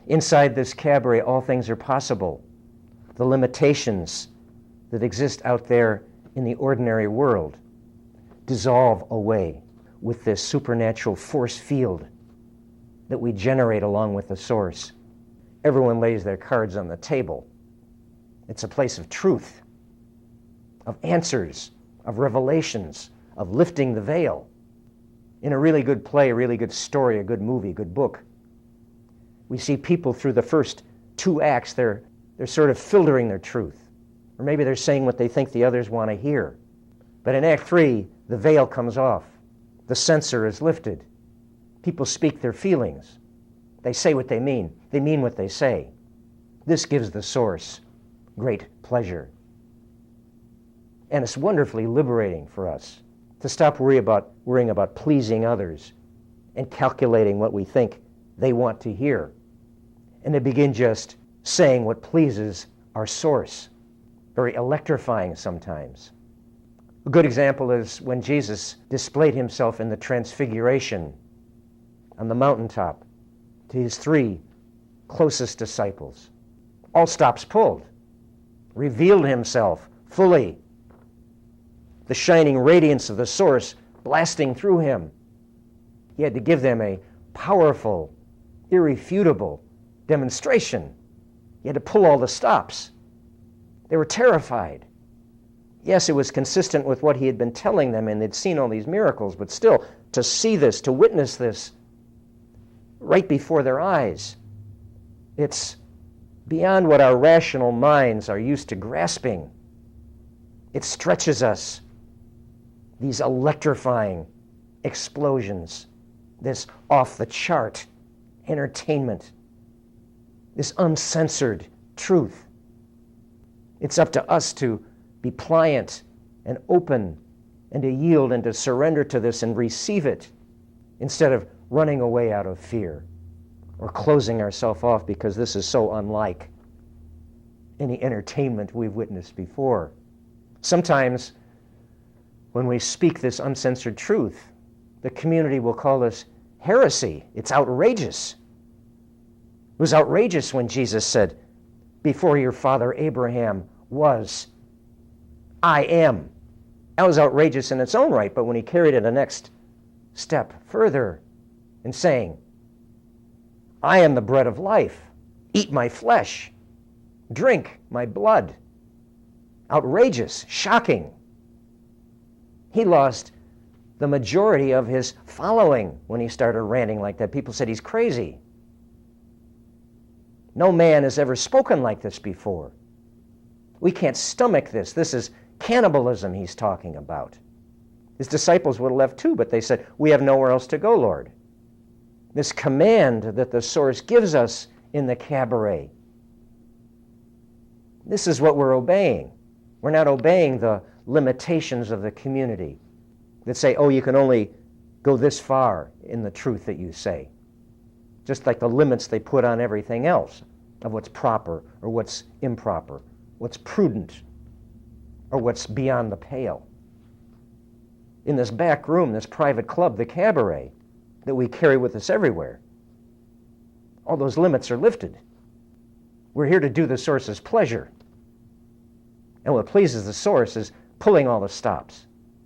Inside this cabaret, all things are possible. The limitations that exist out there in the ordinary world dissolve away with this supernatural force field that we generate along with the source. Everyone lays their cards on the table. It's a place of truth, of answers, of revelations, of lifting the veil. In a really good play, a really good story, a good movie, a good book, we see people through the first 2 acts, they're sort of filtering their truth. Or maybe they're saying what they think the others want to hear. But in Act 3, the veil comes off. The censor is lifted. People speak their feelings. They say what they mean. They mean what they say. This gives the source great pleasure. And it's wonderfully liberating for us to stop worrying about pleasing others and calculating what we think they want to hear, and to begin just saying what pleases our source. Very electrifying sometimes. A good example is when Jesus displayed himself in the Transfiguration on the mountaintop to his 3 closest disciples. All stops pulled. Revealed himself fully. The shining radiance of the source blasting through him. He had to give them a powerful, irrefutable demonstration. He had to pull all the stops. They were terrified. Yes, it was consistent with what he had been telling them, and they'd seen all these miracles, but still, to see this, to witness this right before their eyes, it's beyond what our rational minds are used to grasping. It stretches us. These electrifying explosions, this off-the-chart entertainment, this uncensored truth. It's up to us to be pliant and open and to yield and to surrender to this and receive it instead of running away out of fear or closing ourselves off because this is so unlike any entertainment we've witnessed before. Sometimes when we speak this uncensored truth, the community will call this heresy. It's outrageous. It was outrageous when Jesus said, "Before your father Abraham was, I am." That was outrageous in its own right, but when he carried it a next step further in saying, "I am the bread of life. Eat my flesh. Drink my blood." Outrageous, shocking. He lost the majority of his following when he started ranting like that. People said he's crazy. No man has ever spoken like this before. We can't stomach this. This is cannibalism he's talking about. His disciples would have left too, but they said, "We have nowhere else to go, Lord." This command that the source gives us in the cabaret, this is what we're obeying. We're not obeying the limitations of the community that say, "Oh, you can only go this far in the truth that you say." Just like the limits they put on everything else of what's proper or what's improper, what's prudent or what's beyond the pale. In this back room, this private club, the cabaret, that we carry with us everywhere, all those limits are lifted. We're here to do the source's pleasure. And what pleases the source is pulling all the stops.